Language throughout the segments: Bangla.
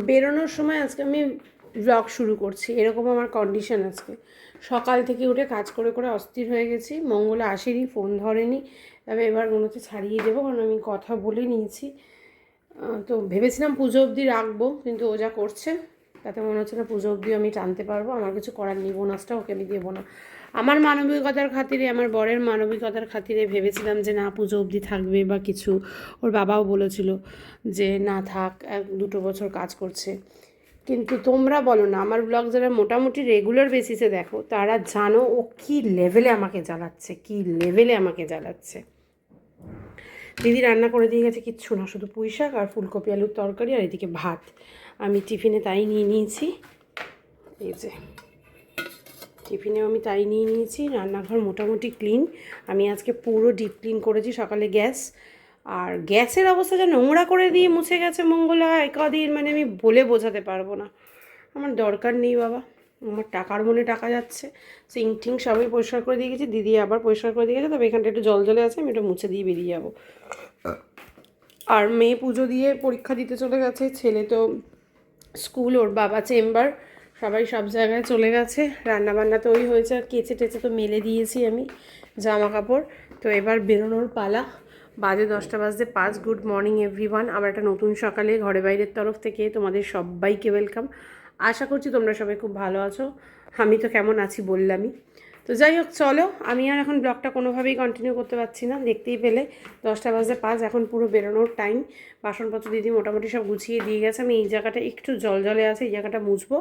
বেরোনোর সময় আজকে আমি ব্লগ শুরু করছি, এরকম আমার কন্ডিশন আজকে। সকাল থেকে উঠে কাজ করে করে অস্থির হয়ে গেছি। মঙ্গলা আসেনি, ফোন ধরেনি, তবে এবার মনে হচ্ছে ছাড়িয়ে দেবো, কারণ আমি কথা বলে নিয়েছি। তো ভেবেছিলাম পুজো অবধি রাখবো, কিন্তু ও যা করছে তাতে মনে হচ্ছে না পুজো অবধি আমি টানতে পারবো। আমার কিছু করার নেই, বোনাসটা ওকে আমি দেবো না। আমার মানবিকতার খাতিরে, আমার বরের মানবিকতার খাতিরে ভেবেছিলাম যে না, পুজো অবধি থাকবে বা কিছু। ওর বাবাও বলেছিল যে না থাক, 2 বছর কাজ করছে। কিন্তু তোমরা বলো না, আমার ব্লগ যারা মোটামুটি রেগুলার বেসিসে দেখো তারা জানো ও কী লেভেলে আমাকে জ্বালাচ্ছে, কী লেভেলে আমাকে জ্বালাচ্ছে। দিদি রান্না করে দিয়ে গেছে কিচ্ছু না, শুধু পুঁই শাক আর ফুলকপি আলুর তরকারি, আর এদিকে ভাত। আমি টিফিনে তাই নিয়ে নিয়েছি। এই যে টিফিনেও আমি তাই নিয়ে নিয়েছি। রান্নাঘর মোটামুটি ক্লিন। আমি আজকে পুরো ডিপ ক্লিন করেছি সকালে গ্যাস। আর গ্যাসের অবস্থা যা নোংরা করে দিয়ে মুছে গেছে মঙ্গলা কদিন, মানে আমি বলে বোঝাতে পারবো না। আমার দরকার নেই বাবা, আমার টাকার মনে টাকা যাচ্ছে। সিঙ্ক টিং সবই পরিষ্কার করে দিয়ে গেছি, দিদি আবার পরিষ্কার করে দিয়ে গেছে। তবে এখানটা একটু জল জলে আছে, আমি একটু মুছে দিয়ে বেরিয়ে যাবো। আর মেয়ে পুজো দিয়ে পরীক্ষা দিতে চলে গেছে, ছেলে তো স্কুল, ওর বাবা চেম্বার, সবাই সব জায়গায় চলে গেছে। রান্নাবান্না তো ওই হয়েছে, আর কেচে টেচে তো মেলে দিয়েছি আমি জামা কাপড়। তো এবার বেরোনোর পালা। বাজে 10:05। Good morning everyone. আবার একটা নতুন সকালে ঘরে বাইরের তরফ থেকে তোমাদের সবাইকে ওয়েলকাম। আশা করছি তোমরা সবাই খুব ভালো আছো। আমি তো কেমন আছি বললামই। তো যাই হোক, চলো, আমি আর এখন ব্লগটা কোনোভাবেই কন্টিনিউ করতে পারছি না। দেখতেই পেলে 10:05, এখন পুরো বেরোনোর টাইম। বাসনপত্র দিদি মোটামুটি সব গুছিয়ে দিয়ে গেছে। আমি এই জায়গাটা একটু জল জলে আছে, এই জায়গাটা মুছবো,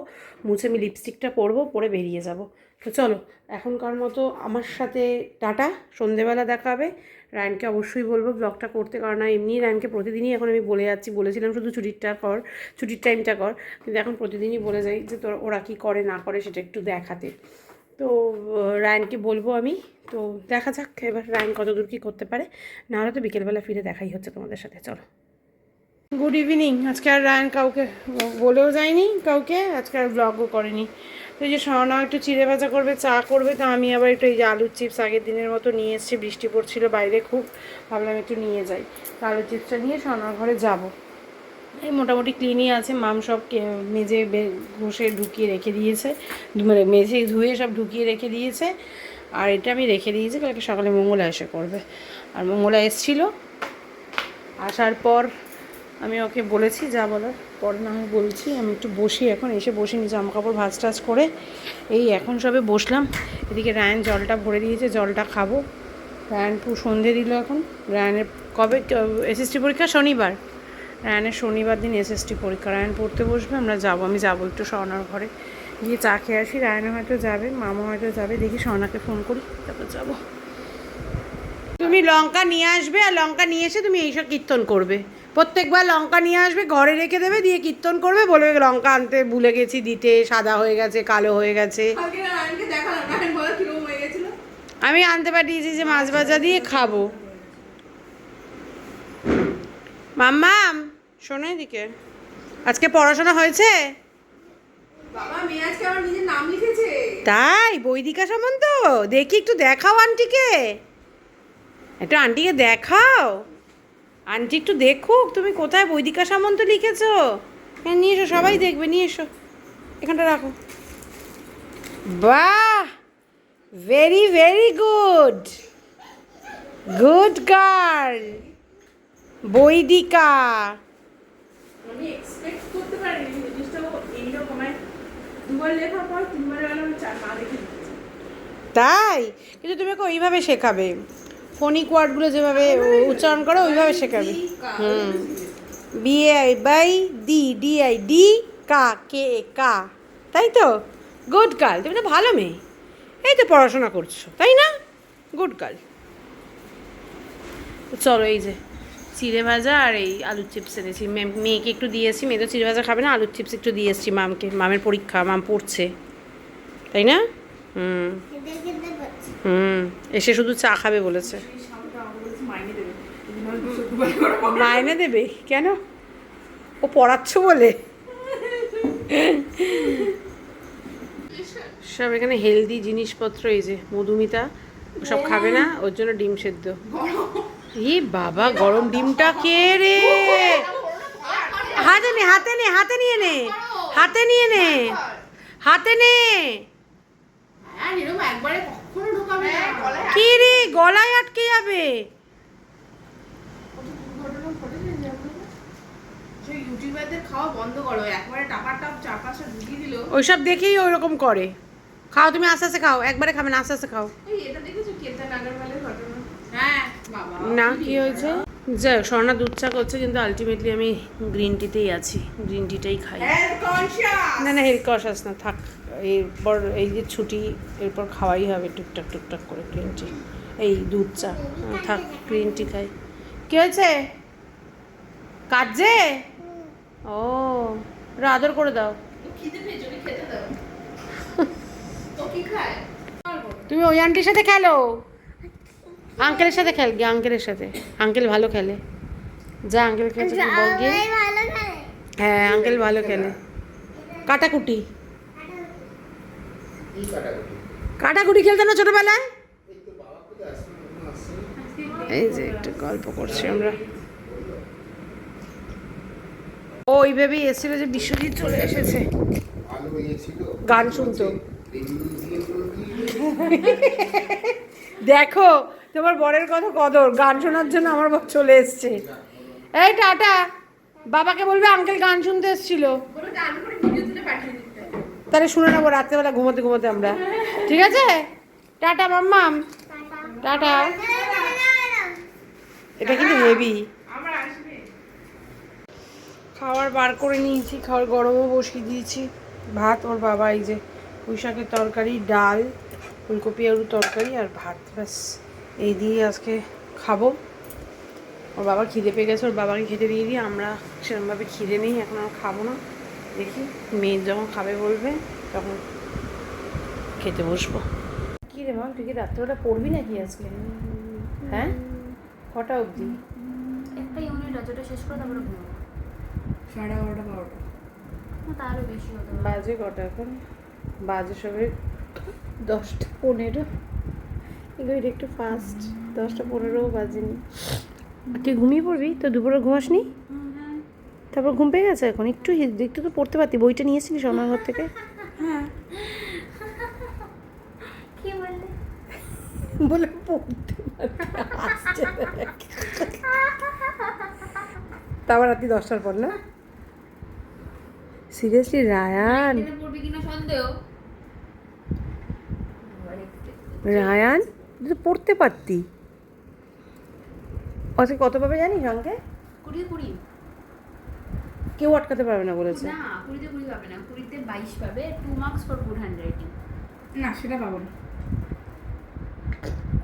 মুছে আমি লিপস্টিকটা পরবো, পরে বেরিয়ে যাব। তো চলো, এখনকার মতো আমার সাথে টাটা। সন্ধেবেলা দেখা হবে। রায়নকে অবশ্যই বলবো ব্লগটা করতে, কারণ এমনি রায়নকে প্রতিদিনই এখন আমি বলে যাচ্ছি। বলেছিলাম শুধু ছুটির টাইমটা কর, কিন্তু এখন প্রতিদিনই বলে যাই যে তোর ওরা কী করে না করে সেটা একটু দেখাতে। তো রায়নকে বলবো আমি। তো দেখা যাক এবার রায়ন কত দূর কী করতে পারে। নাহলে তো বিকেলবেলা ফিরে দেখাই হচ্ছে তোমাদের সাথে। চলো, গুড ইভিনিং। আজকে আর রায়ন কাউকে বলেও যায়নি, কাউকে আজকে আর ব্লগও করেনি। তো এই যে সওনাও একটু চিড়ে ভাজা করবে, চা করবে। তো আমি আবার একটু এই যে আলুর চিপস আগের দিনের মতো নিয়ে এসেছি, বৃষ্টি পড়ছিল বাইরে খুব, ভাবলাম একটু নিয়ে যাই। তো আলুর চিপসটা নিয়ে সওনার ঘরে যাব। এই মোটামুটি ক্লিনই আছে, মাম সব মেজে ঘষে ঢুকিয়ে রেখে দিয়েছে, মানে মেজে ধুয়ে সব ঢুকিয়ে রেখে দিয়েছে। আর এটা আমি রেখে দিয়েছি, কালকে সকালে মঙ্গলা এসে করবে। আর মঙ্গলা এসেছিলো, আসার পর আমি ওকে বলেছি যা বলার, পরে না আমি বলছি। আমি একটু বসি, এখন এসে বসিনি, জামা কাপড় ভাজ টাজ করে এই এখন সবে বসলাম। এদিকে রায়ন জলটা ভরে দিয়েছে, জলটা খাবো। রায়ন সন্ধে দিল এখন। রায়নের কবে এসএসটি পরীক্ষা? শনিবার। রায়নের শনিবার দিন এসএসটি পরীক্ষা। রায়ন পড়তে বসবে, আমরা যাবো, আমি যাবো একটু সওনার ঘরে গিয়ে চা খেয়ে আসি। রায়নও হয়তো যাবে, মামা হয়তো যাবে, দেখি সওনাকে ফোন করি, তারপর যাবো। তুমি লঙ্কা নিয়ে আসবে, আর লঙ্কা নিয়ে এসে তুমি এইসব কীর্তন করবে। প্রত্যেকবার লঙ্কা নিয়ে আসবে, ঘরে রেখে দেবে, দিয়ে কীর্তন করবে, বলবে লঙ্কা আনতে ভুলে গেছি দিতে, সাদা হয়ে গেছে, কালো হয়ে গেছে। আমি আনতে পাঠিয়েছি যে মাছ ভাজা দিয়ে খাবো। মাম্মাম শোনো এদিকে, আজকে পড়াশোনা হয়েছে? তাই? বৈদিকা সামন্ত দেখি, একটু দেখাও আন্টিকে, একটু আন্টিকে দেখাও। আন্টি একটু দেখুক তুমি কোথায় বৈদিকা সামন্ত লিখেছো। হ্যাঁ নিয়ে এসো, সবাই দেখবে, নিয়ে এসো, এখানটা রাখো। বাহ, very very good, good girl Vaidika. আমি এক্সপেক্ট করতে পারিনি জিনিসটা এইরকম, দুবার লেখার পর তিনবার না দেখে। তাই? কিন্তু তুমি ওকে ওইভাবে শেখাবে, ফোনিক ওয়ার্ডগুলো যেভাবে উচ্চারণ করো ওইভাবে শেখাবে। বিআই বাই ডি, ডিআই ডি, কা কে কা, তাই তো? গুড গার্ল, তুমি তো ভালো মেয়ে, এই তো পড়াশোনা করছো, তাই না? Good girl. চলো, এই যে চিড়ে ভাজা আর এই আলুর চিপস এনেছি, মেয়েকে একটু দিয়েছি। মেয়ে তো চিড়ে ভাজা খাবে না, আলুর চিপস একটু দিয়ে এসেছি মামকে। মামের পরীক্ষা, মাম পড়ছে, তাই না? এসে শুধু চা খাবে বলেছে। মাইনে দেবে কেন? ও পড়াচ্ছ বলে। সব এখানে হেলদি জিনিসপত্র, এই যে মধুমিতা সব খাবে না, ওর জন্য ডিম সেদ্ধ। ই বাবা, গরম ডিমটা কে রে? হাতে নে, হাতে নে, হাতে নিয়ে নে, হাতে নিয়ে নে, হাতে নে। হ্যাঁ এরকম একবারে কখনো ঢোকাবে না। কি রে, গলায় আটকে যাবে। ঘটনা ঘটেছে যে সেই ইউটিউবারদের খাওয়া বন্ধ করো, একবারে টাকা টাপ চারপাশে ঢুকিয়ে দিল। ওইসব দেখেই ওইরকম করে। খাও তুমি, আস্তে আস্তে খাও, একবারে খাবে না, আস্তে আস্তে খাও। এই এটা দেখেছো কেতন আগরওয়ালের ঘটনা? হ্যাঁ বাবা। না, কি হয়েছে? যাই হোক, স্বর্ণা দুধ চা করছে, কিন্তু আলটিমেটলি আমি গ্রিন টিতেই আছি, গ্রিন টিটাই খাই। Health conscious. না না, হেলথ কনসিয়াস না, থাক। এরপর এই যে ছুটি, এরপর খাওয়াই হবে টুকটাক টুকটাক করে গ্রিন টি, এই দুধ চা। থাক, গ্রিন টি খাই। কি হয়েছে? কাজে? ও, ওটা আদর করে দাও। খিদে পেয়েছে, ওকে খেতে দাও। তো কি খায়? তুমি ওই আন্টির সাথে খেলো, আঙ্কেলের সাথে খেল গিয়ে, আঙ্কেলের সাথে। আঙ্কেল ভালো খেলে, যা আঙ্কেল খেলছে বল গিয়ে। হ্যাঁ, আঙ্কেল ভালো খেলে। কাটাকুটি, কাটাকুটি খেলতে না ছোটবেলায়? এই যে একটু গল্প করছি আমরা। ও ওই ভেবেই এসেছিল যে বিশ্বজিৎ চলে এসেছে গান শুনতো। দেখো তোমার বরের কত কদর, গান শোনার জন্য আমার বর চলে এসছে। এই টাটা, বাবাকে বলবে আঙ্কেল গান শুনতে এসেছিল। বলো গান করে ভিডিও তুলে পাঠিয়ে দিতে। তাহলে শুনে নেবো রাত্রেবেলা ঘুমোতে ঘুমোতে আমরা, ঠিক আছে? টাটা মাম্মাম, টাটা। এটা কিন্তু হেভি। আমার আসবে। খাবার বার করে নিয়েছি, খাবার গরমও বসিয়ে দিয়েছি। ভাত, ওর বাবা এই যে পুঁই শাকের তরকারি, ডাল, ফুলকপি আলুর তরকারি আর ভাত, ব্যাস এই দিয়ে আজকে খাবো। ওর বাবা খিদে পেয়ে গেছে, ওর বাবাকে খেতে দিয়ে দিই। আমরা সেরকমভাবে খিদে নেই এখন, আর খাবো না। দেখি মেয়ে যখন খাবে বলবে তখন খেতে বসবো। কী রে মা, তুই কি রাত্রেবেলা পড়বি নাকি আজকে? হ্যাঁ, কটা অবধি? একটা ইউনিট আছে, ওটা শেষ করে তারপরে ঘুমাবো। 11:30 12টা। না তারও বেশি হতে পারে। বাজে কটা এখন? বাজে সবে 10টা 15। এগুলো এটা একটু ফাস্ট, 10টা 15ও বাজেনি। তুই ঘুমিয়ে পড়বি? তো দুপুরে ঘুমাসনি? তারপর ঘুম পেয়ে গেছে এখন? একটু একটু তো পড়তে পারতি, বইটা নিয়েছিলিস আমার ঘর থেকে? হ্যাঁ কি বললি? বলে পড়তে পারতি, তারপর রাত্রি 10টার পর না? সিরিয়াসলি রায়ান, এখানে পড়বি কিনা সন্দেহ। রায়ান তুই তো পড়তে পারতি। আজকে কত পাবে জানিস অঙ্কে? 20 কেউ আটকাতে পারবে না বলেছে। না 20 পাবে না, 20 22 পাবে, 2 মার্কস ফর গুড হ্যান্ডরাইটিং। না সেটা পাবো না।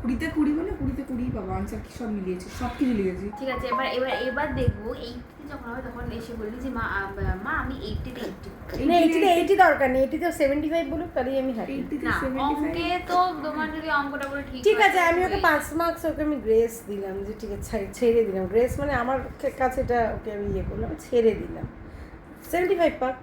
20তে 20 বলে 20তে 20 পাবো। আনসার কি সব মিলিয়েছি, সব কিছু লিখেছি। ঠিক আছে, এবার দেখবো 80 যখন হবে তখন এসে বলবি যে মা আমি 80তে 80। না 80 দরকার নেই, 80 75 বলুক, তাহলেই আমি হ্যাপি। 80তে না 75। অঙ্কে তো তোমার যদি অঙ্কটা বলে ঠিক আছে, আমি ওকে 5 মার্কস ওকে আমি গ্রেস দিলাম, যে ঠিক আছে ছেড়ে দিলাম। গ্রেস মানে আমার কাছে এটা ওকে আমি ইয়ে করলাম, ছেড়ে দিলাম। 75 পাক।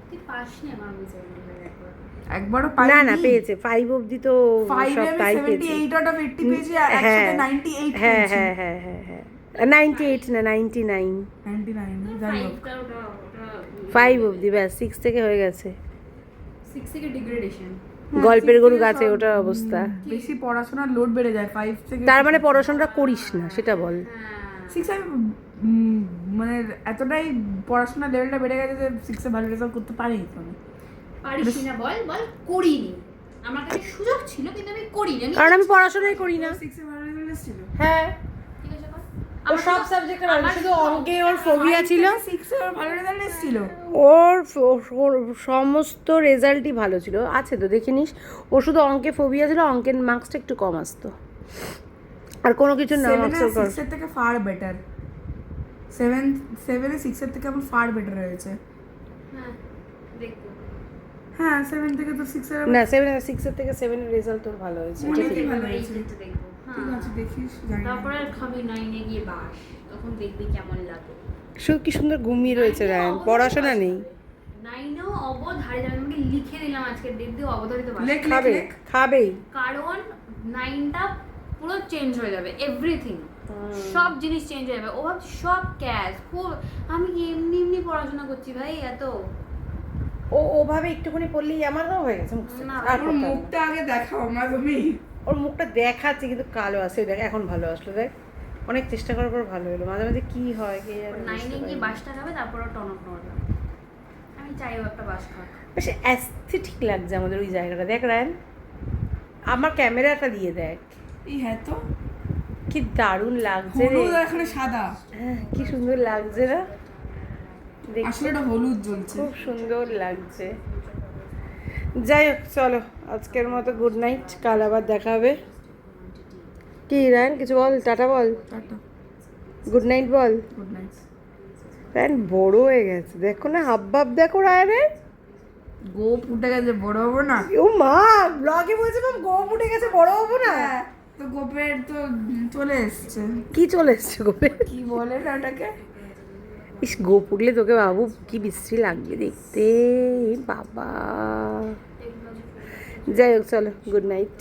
তুই পাসনি আমার বিচার একবার। একবারও না না, পেয়েছে 5 অবধি তো 5 সব এ তাই 78 পেয়েছে। আউট অফ 80 পেয়েছি আর একসাথে 98 হ্যাঁ পেয়েছি। হ্যাঁ হ্যাঁ হ্যাঁ হ্যাঁ 98 না 99, 99 যাই হোক। 5 অবধি, ব্যাস 6 থেকে হয়ে গেছে। 6 থেকে ডিগ্রেডেশন। গল্পের গরু গাছে ওটার অবস্থা। বেশি পড়াশোনার লোড বেড়ে যায় 5 থেকে। তার মানে পড়াশোনাটা করিস না সেটা বল। 6 আমি মানে এতটাই পড়াশোনার লেভেলটা বেড়ে গেছে যে 6 এ ভালো রেজাল্ট করতে পারিনি তো আমি। পারিস না? বল করিনি। আমার কাছে সুযোগ ছিল কিন্তু আমি করিনি। কারণ আমি পড়াশোনাই করি না। 6 এ ভালো রেজাল্ট ছিল। হ্যাঁ, ঠিক আছে কর। ও সব সাবজেক্টে ভালো, শুধু অঙ্কে ওর ফোবিয়া ছিল। 6 এ ভালো রেজাল্ট এসেছিল। ওর সমস্ত রেজাল্টই ভালো ছিল, আছে তো দেখে নিস। ও শুধু অঙ্কে ফোবিয়া ছিল, অঙ্কের মার্কসটা একটু কম আসতো, আর কোনো কিছু না। 6 এর থেকে ফার বেটার। 7 এ 6 এর থেকে আমার ফার বেটার হয়েছে। হ্যাঁ দেখবো। হ্যাঁ 7 থেকে তো 6 এর না 6 এর থেকে 7 এর রেজাল্ট তোর ভালো হয়েছে, এটা ঠিক। ভালো এই হয়েছে। ক্ষেত্রে দেখবো। ঠিক আছে দেখিস, জানি না। তারপরে আর খাবি 9 এ গিয়ে বাস, তখন দেখবি কেমন লাগে। শুধু কি সুন্দর ঘুমিয়ে রয়েছে রায়ান, পড়াশোনা নেই। 9 অবধ হারে যাবে। আমি লিখে দিলাম আজকে ডেট দিয়ে অবধারিত বাস। খাবে, খাবেই। কারণ 9টা পুরো চেঞ্জ হয়ে যাবে, এভরিথিং। সব জিনিস চেঞ্জ হয়ে যাবে। ও ভাবছে সব ক্যাশ, খুব আমি কি এমনি এমনি পড়াশোনা করছি ভাই এত। ও ওভাবে একটুখানি পড়লেই আমারও হয়ে গেছে মুখ থেকে। না, আর ওর করতে হবে না। মুখটা আগে দেখাও না তুমি। ওর মুখটা দেখাচ্ছে কিন্তু কালো আসে, দেখ এখন ভালো আসলো, দেখ অনেক চেষ্টা করার পর ভালো হলো। মাঝে মাঝে কি হয় কে জানে, বুঝতে 9 গিয়ে পারি না। বাসটা খাবে, তারপর ও টনক নড়বে। আমি চাই ও একটা বাস খাক। বেশ অ্যাস্থেটিক লাগছে আমাদের ওই জায়গাটা, দেখ রায়ন আমার ক্যামেরাটা দিয়ে দেখ, এই হ্যাঁ তো কি দারুণ লাগছে রে। হলুদ আর এখানে সাদা, হ্যাঁ কি সুন্দর লাগছে না দেখতে, আসলে এটা হলুদ জ্বলছে। খুব সুন্দর লাগছে। যাই হোক চলো আজকের মতো গুড নাইট, কাল আবার দেখা হবে। কি রায়ন কিছু বল, টাটা বল, টাটা, গুড নাইট বল। Good night. রায়ন বড় হয়ে গেছে দেখো না, হাবভাব দেখো রায়নের। গোপ উঠে গেছে, বড় হবো না? ও মা ব্লগে বলছে মাম গোপ উঠে গেছে, বড় হবো না। হ্যাঁ, তো গোপের তো চলে এসছে। কি চলে এসছে গোপে? কি বলে না ওটাকে? ইস গোপ উঠলে তোকে বাবু কি বিশ্রী লাগবে দেখতে, বাবা। যাই হোক চলো গুড নাইট।